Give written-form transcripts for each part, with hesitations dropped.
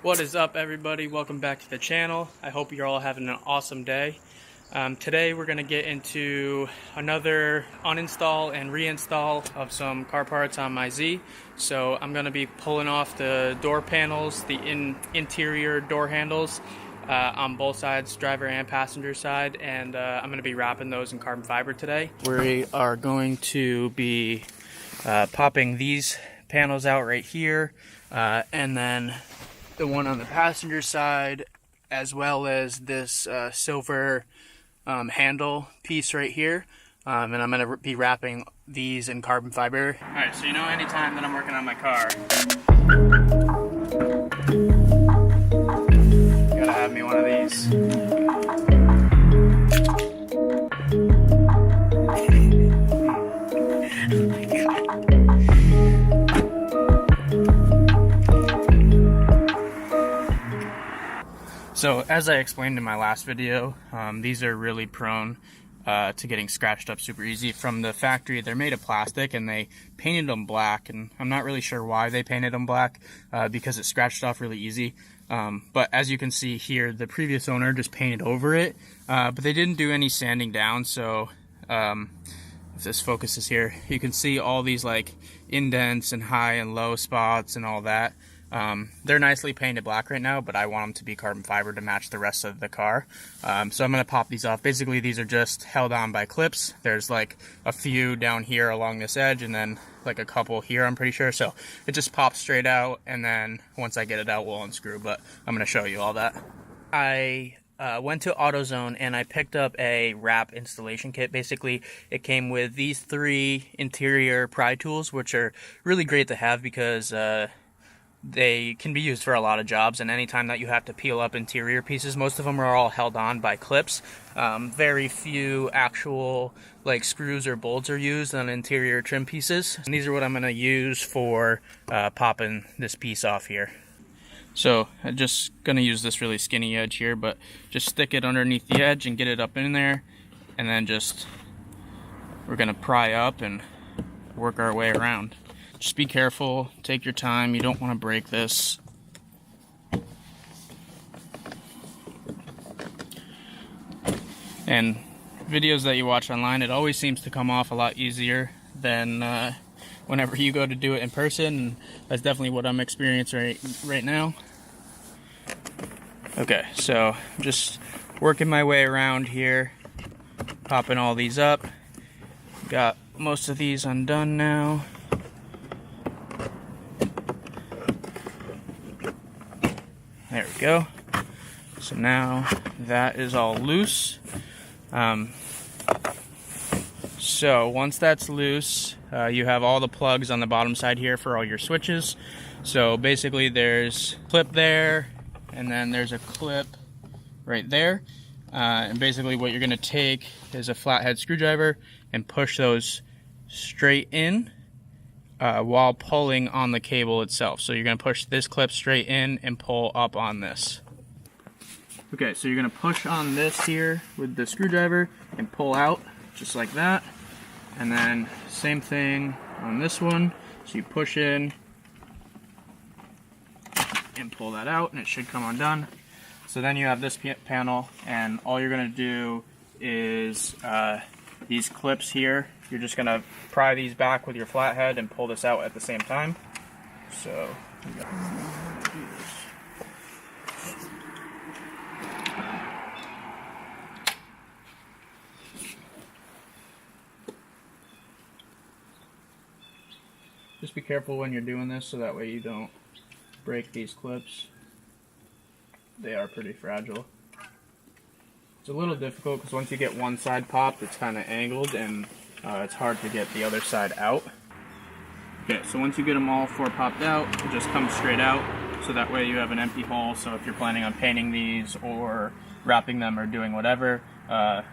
What is up, everybody? Welcome back to the channel. I hope you're all having an awesome day. Today we're going to get into another uninstall and reinstall of some car parts on my Z. So I'm going to be pulling off the door panels, the interior door handles on both sides, driver and passenger side, and I'm going to be wrapping those in carbon fiber today. We are going to be popping these panels out right here, and then the one on the passenger side, as well as this silver handle piece right here, and I'm going to be wrapping these in carbon fiber. Alright, so anytime that I'm working on my car, gotta have me one of these. So as I explained in my last video, these are really prone to getting scratched up super easy. From the factory, they're made of plastic and they painted them black, and I'm not really sure why they painted them black, because it scratched off really easy. But as you can see here, the previous owner just painted over it, but they didn't do any sanding down. So if this focuses here, you can see all these like indents and high and low spots and all that. They're nicely painted black right now, but I want them to be carbon fiber to match the rest of the car. So I'm going to pop these off. Basically, these are just held on by clips. There's like a few down here along this edge, and then like a couple here, I'm pretty sure. So it just pops straight out, and then once I get it out, we'll unscrew, but I'm going to show you all that. I went to AutoZone and I picked up a wrap installation kit. Basically, it came with these 3 interior pry tools, which are really great to have because they can be used for a lot of jobs, and anytime that you have to peel up interior pieces, most of them are all held on by clips. Very few actual like screws or bolts are used on interior trim pieces. And these are what I'm going to use for popping this piece off here. So I'm just going to use this really skinny edge here, but just stick it underneath the edge and get it up in there, and then we're going to pry up and work our way around. Just be careful, take your time, you don't want to break this. And videos that you watch online, it always seems to come off a lot easier than whenever you go to do it in person, and that's definitely what I'm experiencing right now. Okay, so just working my way around here, popping all these up. Got most of these undone now. There we go. So now that is all loose. So once that's loose, you have all the plugs on the bottom side here for all your switches. So basically there's a clip there, and then there's a clip right there. And basically what you're going to take is a flathead screwdriver and push those straight in while pulling on the cable itself. So you're going to push this clip straight in and pull up on this. Okay, so you're going to push on this here with the screwdriver and pull out just like that. And then same thing on this one. So you push in and pull that out, and it should come undone. So then you have this panel, and all you're going to do is these clips here, you're just going to pry these back with your flathead and pull this out at the same time. So just be careful when you're doing this, so that way you don't break these clips. They are pretty fragile. It's a little difficult because once you get one side popped, it's kind of angled, and it's hard to get the other side out. Okay, so once you get them all 4 popped out, it just comes straight out, so that way you have an empty hole. So if you're planning on painting these or wrapping them or doing whatever,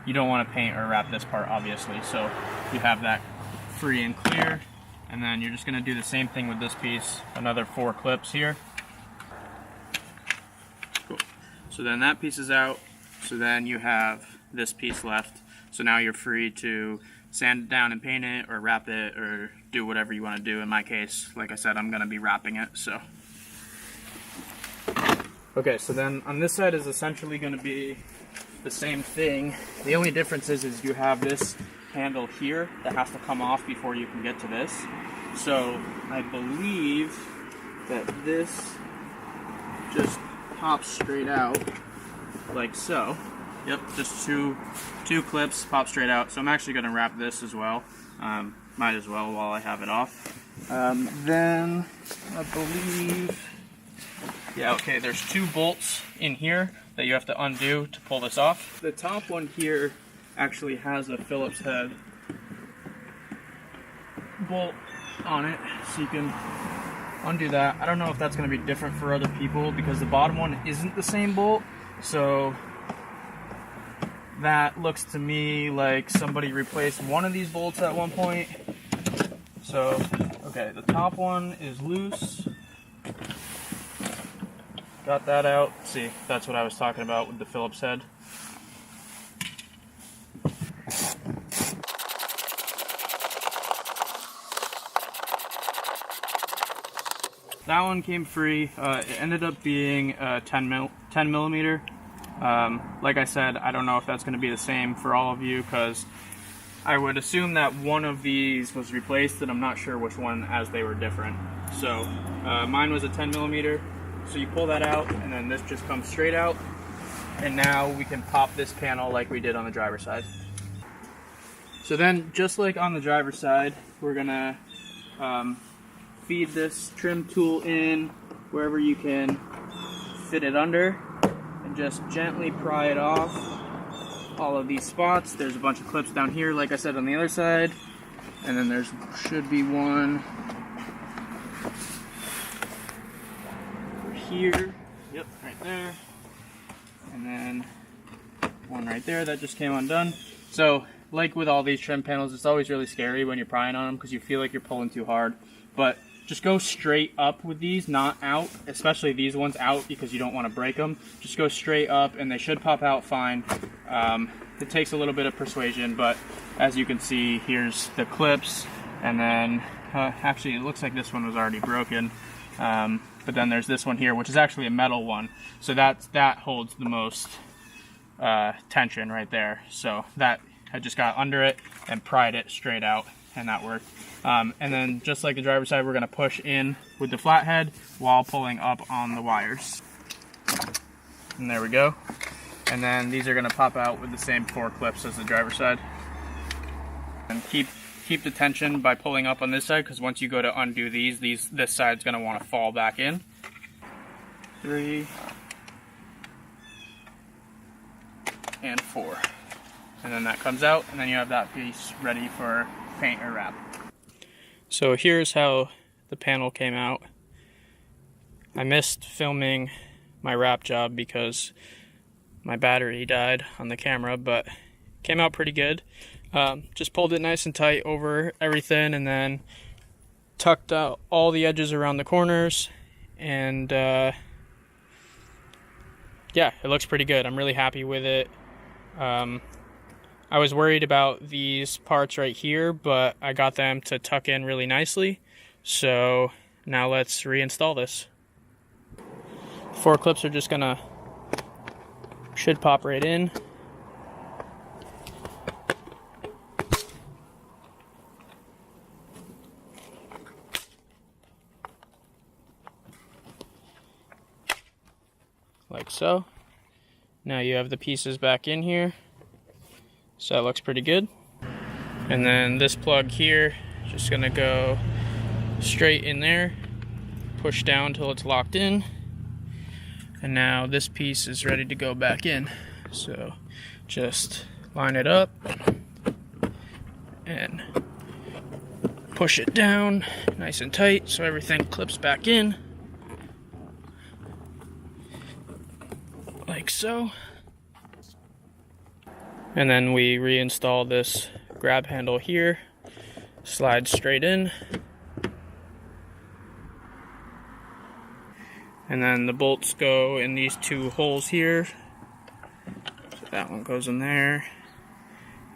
you don't want to paint or wrap this part, obviously, so you have that free and clear. And then you're just going to do the same thing with this piece, another 4 clips here. Cool. So then that piece is out. So then you have this piece left. So now you're free to sand it down and paint it, or wrap it, or do whatever you want to do. In my case, like I said, I'm going to be wrapping it. So okay, so then on this side is essentially going to be the same thing. The only difference is you have this handle here that has to come off before you can get to this. So I believe that this just pops straight out like so. Yep, just two clips pop straight out. So I'm actually going to wrap this as well. Might as well while I have it off. Then I believe, yeah, okay, there's 2 bolts in here that you have to undo to pull this off. The top one here actually has a Phillips head bolt on it, so you can undo that. I don't know if that's going to be different for other people because the bottom one isn't the same bolt, so that looks to me like somebody replaced one of these bolts at one point. So, okay, the top one is loose. Got that out. See, that's what I was talking about with the Phillips head. That one came free. It ended up being 10 millimeter. Like I said, I don't know if that's going to be the same for all of you, because I would assume that one of these was replaced, and I'm not sure which one, as they were different. So mine was a 10 millimeter. So you pull that out, and then this just comes straight out, and now we can pop this panel like we did on the driver's side. So then, just like on the driver's side, we're gonna feed this trim tool in wherever you can fit it under, and just gently pry it off all of these spots. There's a bunch of clips down here, like I said, on the other side, and then there should be one here, yep, right there, and then one right there that just came undone. So like with all these trim panels, it's always really scary when you're prying on them because you feel like you're pulling too hard, but just go straight up with these, not out, especially these ones out, because you don't want to break them. Just go straight up and they should pop out fine. It takes a little bit of persuasion, but as you can see, here's the clips, and then actually it looks like this one was already broken. But then there's this one here, which is actually a metal one. So that holds the most tension right there. So that I just got under it and pried it straight out, and that worked. And then just like the driver's side, we're gonna push in with the flathead while pulling up on the wires. And there we go. And then these are gonna pop out with the same 4 clips as the driver's side. And keep the tension by pulling up on this side, because once you go to undo this side's going to want to fall back in. 3 and 4, and then that comes out, and then you have that piece ready for paint or wrap. So here's how the panel came out. I missed filming my wrap job because my battery died on the camera, but it came out pretty good. Just pulled it nice and tight over everything, and then tucked out all the edges around the corners, and yeah, it looks pretty good. I'm really happy with it. I was worried about these parts right here, but I got them to tuck in really nicely. So now let's reinstall this. 4 clips are just should pop right in. Like so. Now you have the pieces back in here, so that looks pretty good. And then this plug here, just gonna go straight in there, push down till it's locked in, and now this piece is ready to go back in. So just line it up and push it down nice and tight so everything clips back in. Like so. And then we reinstall this grab handle here, slides straight in, and then the bolts go in these 2 holes here. So that one goes in there,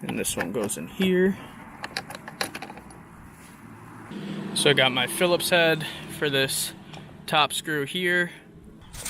and this one goes in here. So I got my Phillips head for this top screw here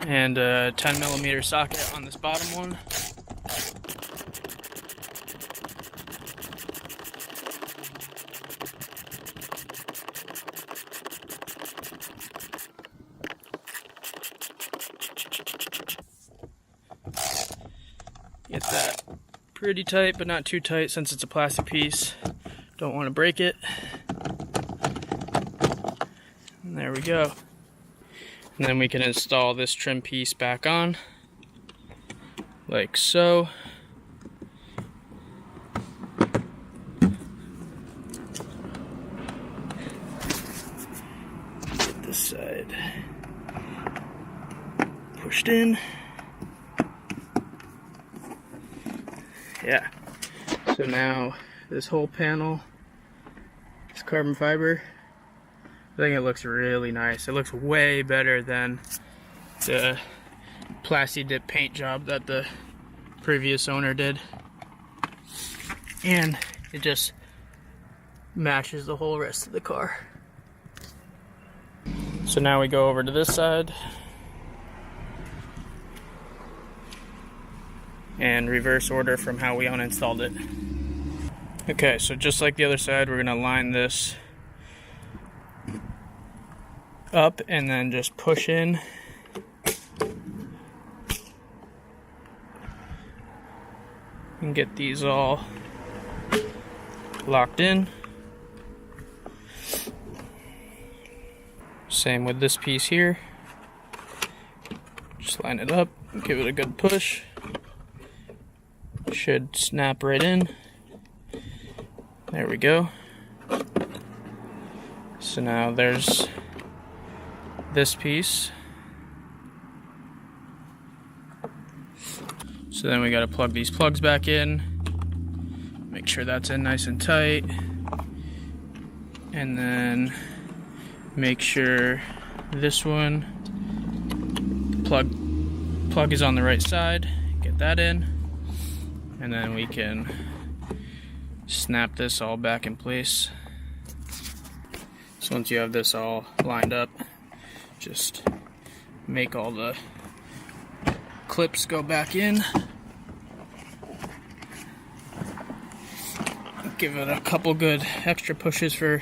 and a 10mm socket on this bottom one. Get that pretty tight, but not too tight since it's a plastic piece. Don't want to break it. And there we go. And then we can install this trim piece back on, like so. Get this side pushed in. Yeah, so now this whole panel is carbon fiber. I think it looks really nice. It looks way better than the Plasti Dip paint job that the previous owner did. And it just matches the whole rest of the car. So now we go over to this side and reverse order from how we uninstalled it. Okay, so just like the other side, we're gonna line this up and then just push in. And get these all locked in. Same with this piece here. Just line it up, give it a good push. Should snap right in. There we go. So now there's this piece. So then we got to plug these plugs back in. Make sure that's in nice and tight. And then make sure this one, plug is on the right side. Get that in. And then we can snap this all back in place. So once you have this all lined up, just make all the clips go back in. Give it a couple good extra pushes for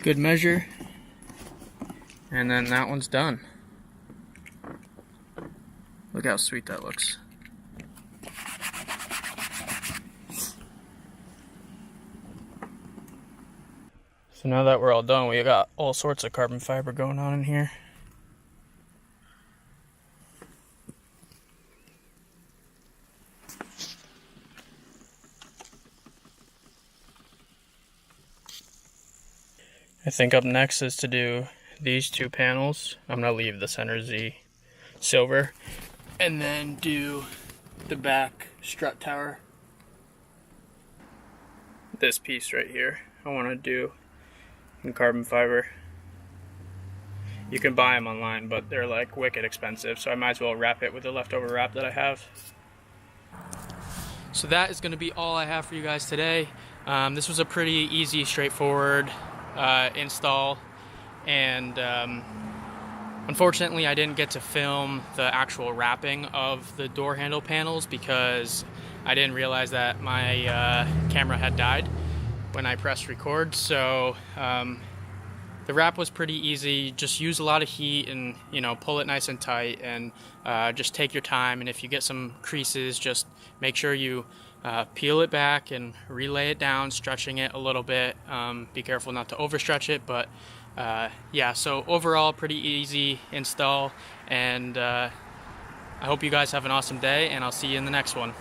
good measure. And then that one's done. Look how sweet that looks. So now that we're all done, we got all sorts of carbon fiber going on in here. I think up next is to do these two panels. I'm gonna leave the center Z silver and then do the back strut tower. This piece right here, I wanna do in carbon fiber. You can buy them online, but they're like wicked expensive, so I might as well wrap it with the leftover wrap that I have. So that is going to be all I have for you guys today. This was a pretty easy, straightforward install, and unfortunately I didn't get to film the actual wrapping of the door handle panels because I didn't realize that my camera had died when I pressed record. So the wrap was pretty easy. Just use a lot of heat and, you know, pull it nice and tight, and just take your time. And if you get some creases, just make sure you peel it back and relay it down, stretching it a little bit. Be careful not to overstretch it, but yeah, so overall pretty easy install, and I hope you guys have an awesome day, and I'll see you in the next one.